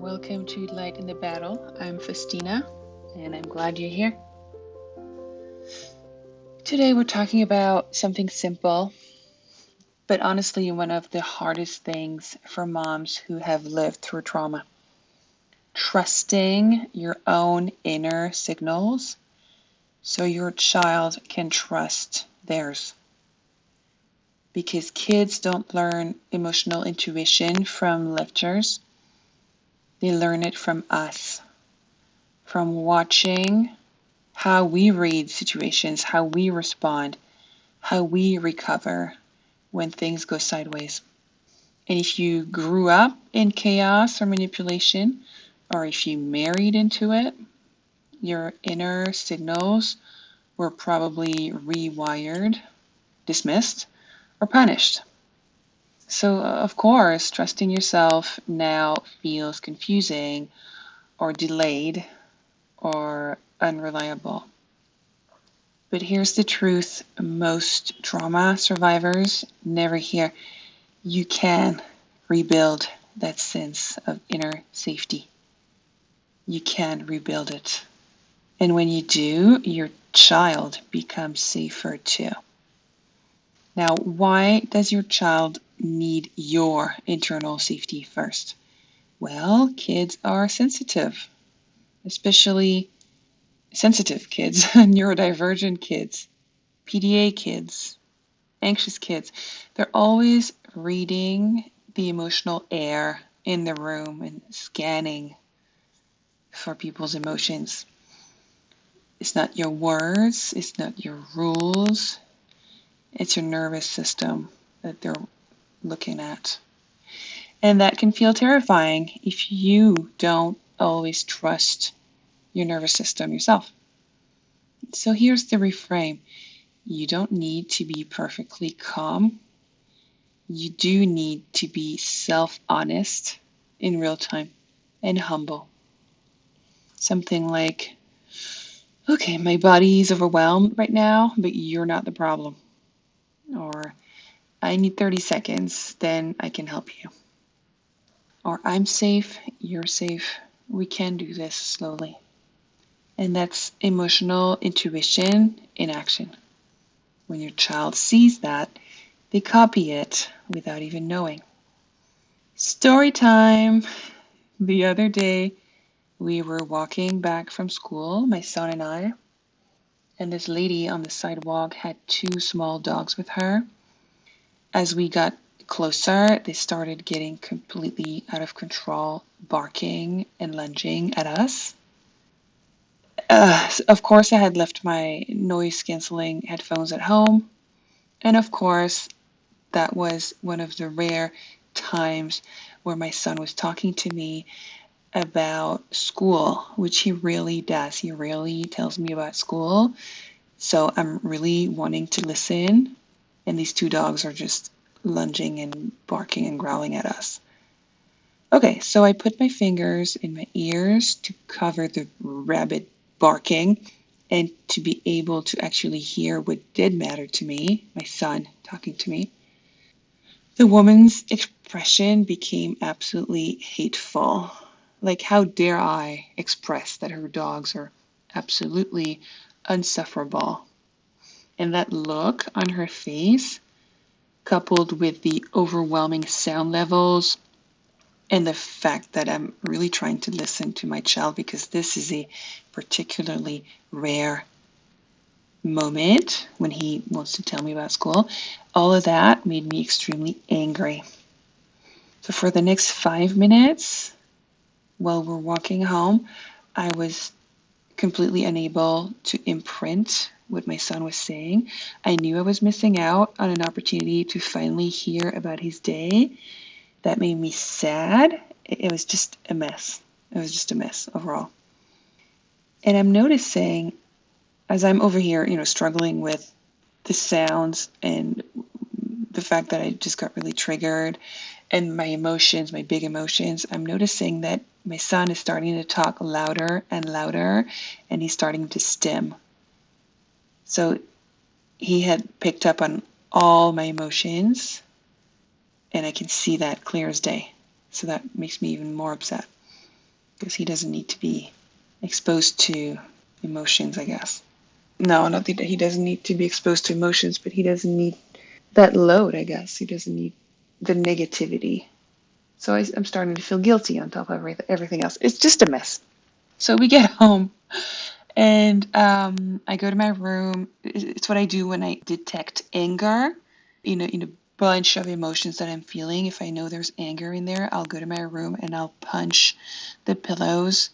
Welcome to Light in the Battle. I'm Faustina, and I'm glad you're here. Today we're talking about something simple, but honestly one of the hardest things for moms who have lived through trauma. Trusting your own inner signals so your child can trust theirs. Because kids don't learn emotional intuition from lectures. They learn it from us, from watching how we read situations, how we respond, how we recover when things go sideways. And if you grew up in chaos or manipulation, or if you married into it, your inner signals were probably rewired, dismissed, or punished. So, of course, trusting yourself now feels confusing or delayed or unreliable. But here's the truth most trauma survivors never hear. You can rebuild that sense of inner safety. You can rebuild it. And when you do, your child becomes safer too. Now, why does your child need your internal safety first? Well, kids are sensitive, especially sensitive kids, neurodivergent kids, PDA kids, anxious kids. They're always reading the emotional air in the room and scanning for people's emotions. It's not your words, it's not your rules, it's your nervous system that they're looking at. And that can feel terrifying if you don't always trust your nervous system yourself. So here's the reframe. You don't need to be perfectly calm. You do need to be self-honest in real time and humble. Something like, okay, my body is overwhelmed right now, but you're not the problem. Or, I need 30 seconds, then I can help you. Or, I'm safe, you're safe, we can do this slowly. And that's emotional intuition in action. When your child sees that, they copy it without even knowing. Story time! The other day, we were walking back from school, my son and I, and this lady on the sidewalk had two small dogs with her. As we got closer, they started getting completely out of control, barking and lunging at us. Of course, I had left my noise-canceling headphones at home, and of course, that was one of the rare times where my son was talking to me about school, which he really does. He really tells me about school. So I'm really wanting to listen. And these two dogs are just lunging and barking and growling at us. Okay, so I put my fingers in my ears to cover the rabid barking and to be able to actually hear what did matter to me, my son talking to me. The woman's expression became absolutely hateful. Like, how dare I express that her dogs are absolutely unsufferable? And that look on her face, coupled with the overwhelming sound levels and the fact that I'm really trying to listen to my child because this is a particularly rare moment when he wants to tell me about school, all of that made me extremely angry. So for the next 5 minutes, while we're walking home, I was completely unable to imprint what my son was saying. I knew I was missing out on an opportunity to finally hear about his day. That made me sad. It was just a mess. It was just a mess overall. And I'm noticing as I'm over here, struggling with the sounds and the fact that I just got really triggered and my emotions, my big emotions, I'm noticing that my son is starting to talk louder and louder and he's starting to stim. So he had picked up on all my emotions and I can see that clear as day. So that makes me even more upset. because he doesn't need to be exposed to emotions, I guess. No, not that he doesn't need to be exposed to emotions, but he doesn't need that load, I guess. He doesn't need the negativity. So I'm starting to feel guilty on top of everything else. It's just a mess. So we get home, and I go to my room. It's what I do when I detect anger, in a bunch of emotions that I'm feeling. If I know there's anger in there, I'll go to my room and I'll punch the pillows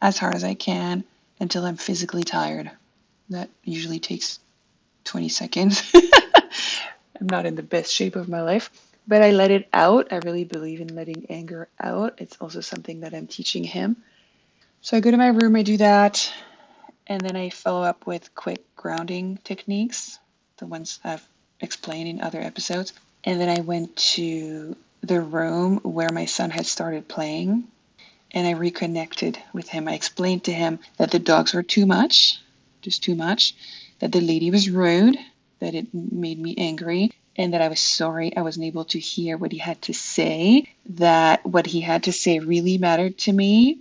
as hard as I can until I'm physically tired. That usually takes 20 seconds. I'm not in the best shape of my life, but I let it out. I really believe in letting anger out. It's also something that I'm teaching him. So I go to my room, I do that, and then I follow up with quick grounding techniques, the ones I've explained in other episodes. And then I went to the room where my son had started playing, and I reconnected with him. I explained to him that the dogs were too much, just too much, that the lady was rude, that it made me angry, and that I was sorry I wasn't able to hear what he had to say, that what he had to say really mattered to me,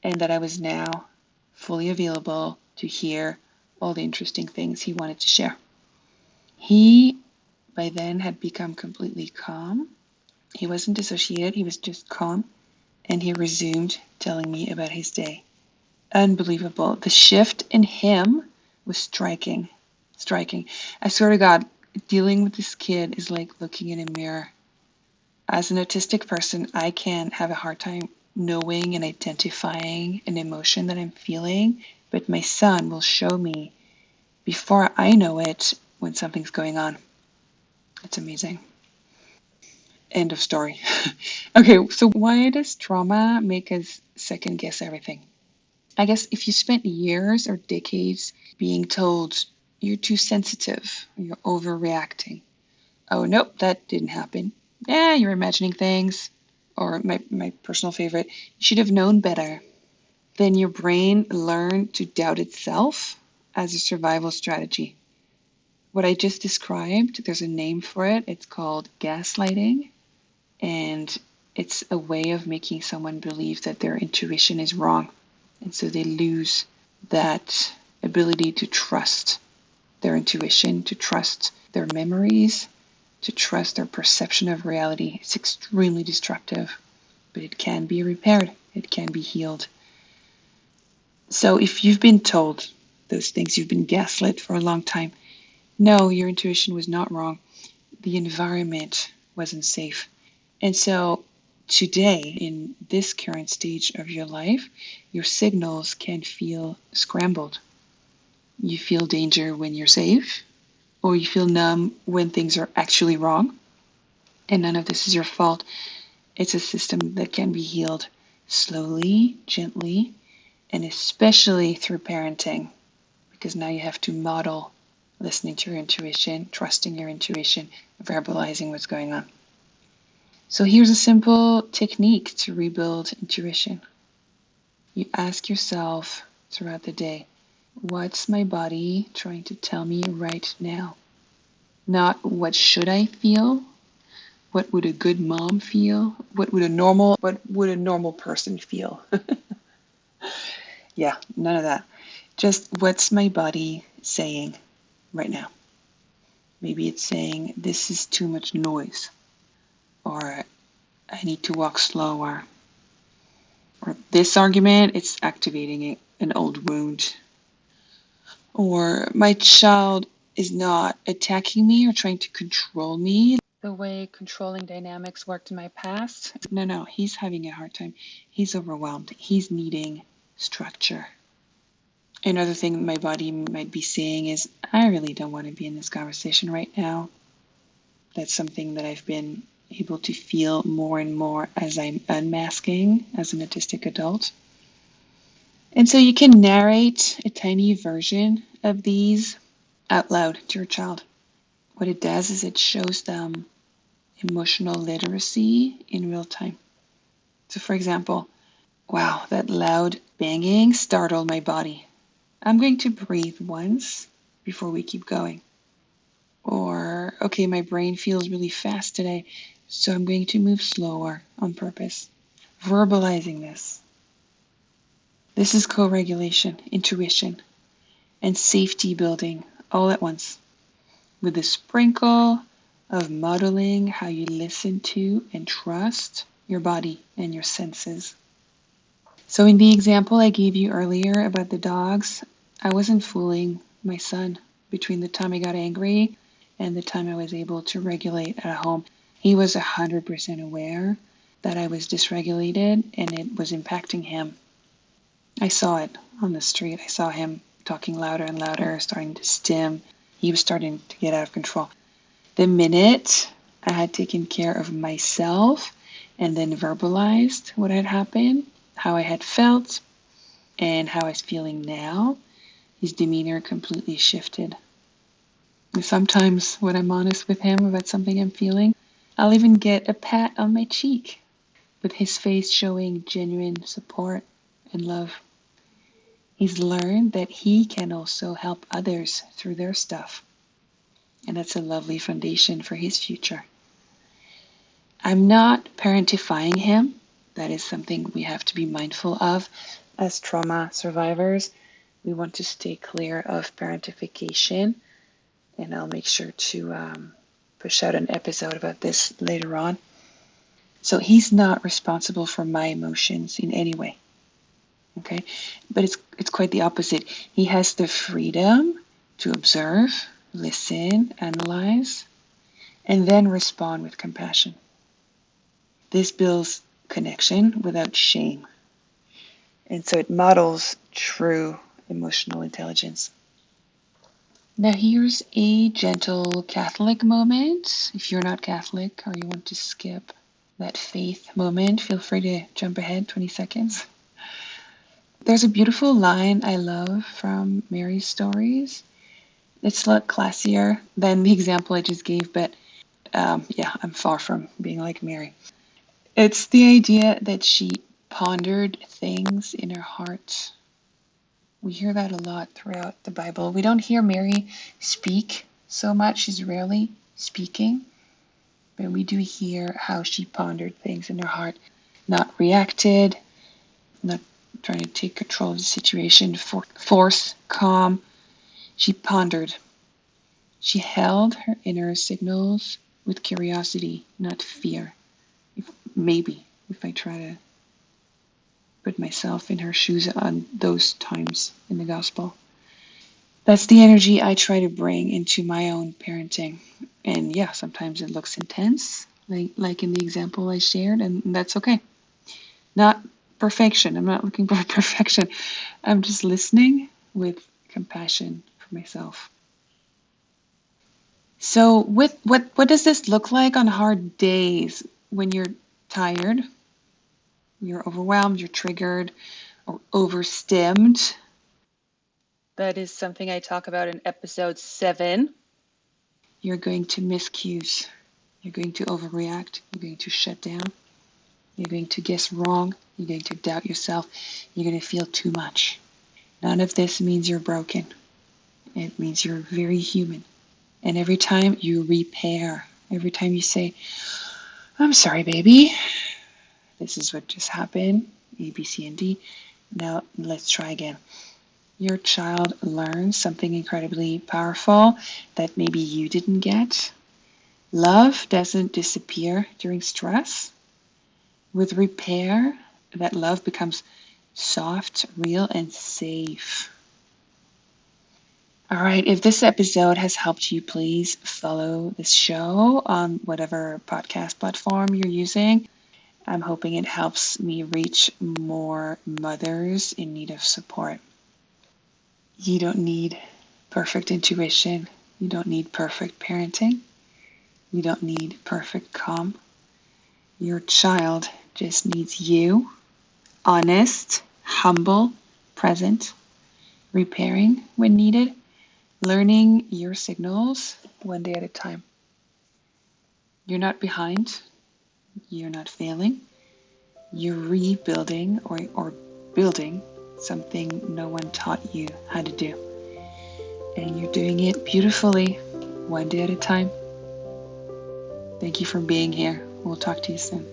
and that I was now fully available to hear all the interesting things he wanted to share. He, by then, had become completely calm. He wasn't dissociated, he was just calm, and he resumed telling me about his day. Unbelievable. The shift in him was striking. Striking. I swear to God, dealing with this kid is like looking in a mirror. As an autistic person, I can have a hard time knowing and identifying an emotion that I'm feeling, but my son will show me before I know it when something's going on. It's amazing. End of story. Okay, so why does trauma make us second guess everything? I guess if you spent years or decades being told you're too sensitive, you're overreacting. Oh, nope, that didn't happen. Yeah, you're imagining things. Or my personal favorite, you should have known better. Then your brain learned to doubt itself as a survival strategy. What I just described, there's a name for it. It's called gaslighting. And it's a way of making someone believe that their intuition is wrong. And so they lose that ability to trust their intuition, to trust their memories, to trust their perception of reality. It's extremely destructive, but it can be repaired, it can be healed. So if you've been told those things, you've been gaslit for a long time, no, your intuition was not wrong. The environment wasn't safe. And so today, in this current stage of your life, your signals can feel scrambled. You feel danger when you're safe, or you feel numb when things are actually wrong. And none of this is your fault. It's a system that can be healed slowly, gently, and especially through parenting, because now you have to model listening to your intuition, trusting your intuition, verbalizing what's going on. So here's a simple technique to rebuild intuition. You ask yourself throughout the day, what's my body trying to tell me right now? Not what should I feel? What would a good mom feel? What would a normal person feel? Yeah, none of that. Just what's my body saying right now? Maybe it's saying this is too much noise, or I need to walk slower, or this argument, it's activating an old wound, or my child is not attacking me or trying to control me the way controlling dynamics worked in my past. No, he's having a hard time. He's overwhelmed. He's needing structure. Another thing my body might be saying is, I really don't want to be in this conversation right now. That's something that I've been able to feel more and more as I'm unmasking as an autistic adult. And so you can narrate a tiny version of these out loud to your child. What it does is it shows them emotional literacy in real time. So for example, wow, that loud banging startled my body. I'm going to breathe once before we keep going. Or, okay, my brain feels really fast today, so I'm going to move slower on purpose. Verbalizing this. This is co-regulation, intuition, and safety building all at once, with a sprinkle of modeling how you listen to and trust your body and your senses. So in the example I gave you earlier about the dogs, I wasn't fooling my son between the time I got angry and the time I was able to regulate at home. He was 100% aware that I was dysregulated and it was impacting him. I saw it on the street. I saw him talking louder and louder, starting to stim. He was starting to get out of control. The minute I had taken care of myself and then verbalized what had happened, how I had felt, and how I was feeling now, his demeanor completely shifted. And sometimes when I'm honest with him about something I'm feeling, I'll even get a pat on my cheek with his face showing genuine support and love. He's learned that he can also help others through their stuff. And that's a lovely foundation for his future. I'm not parentifying him. That is something we have to be mindful of as trauma survivors. We want to stay clear of parentification, and I'll make sure to push out an episode about this later on. So he's not responsible for my emotions in any way. Okay, but it's quite the opposite. He has the freedom to observe, listen, analyze, and then respond with compassion. This builds connection without shame. And so it models true emotional intelligence. Now here's a gentle Catholic moment. If you're not Catholic or you want to skip that faith moment, feel free to jump ahead 20 seconds. There's a beautiful line I love from Mary's stories. It's a lot classier than the example I just gave, but I'm far from being like Mary. It's the idea that she pondered things in her heart. We hear that a lot throughout the Bible. We don't hear Mary speak so much. She's rarely speaking. But we do hear how she pondered things in her heart. Not reacted, not trying to take control of the situation, force, calm. She pondered. She held her inner signals with curiosity, not fear. If I try to put myself in her shoes on those times in the gospel. That's the energy I try to bring into my own parenting. And yeah, sometimes it looks intense, like in the example I shared, and that's okay. Not perfection. I'm not looking for perfection. I'm just listening with compassion for myself. So what does this look like on hard days when you're tired, you're overwhelmed, you're triggered, or overstimmed? That is something I talk about in episode 7. You're going to miss cues. You're going to overreact. You're going to shut down. You're going to guess wrong. You're going to doubt yourself. You're going to feel too much. None of this means you're broken. It means you're very human. And every time you repair, every time you say, I'm sorry, baby, this is what just happened, A, B, C, and D. Now let's try again. Your child learns something incredibly powerful that maybe you didn't get. Love doesn't disappear during stress. With repair, that love becomes soft, real, and safe. All right, if this episode has helped you, please follow this show on whatever podcast platform you're using. I'm hoping it helps me reach more mothers in need of support. You don't need perfect intuition. You don't need perfect parenting. You don't need perfect calm. Your child just needs you, honest, humble, present, repairing when needed, learning your signals one day at a time. You're not behind. You're not failing. You're rebuilding or building something no one taught you how to do. And you're doing it beautifully, one day at a time. Thank you for being here. We'll talk to you soon.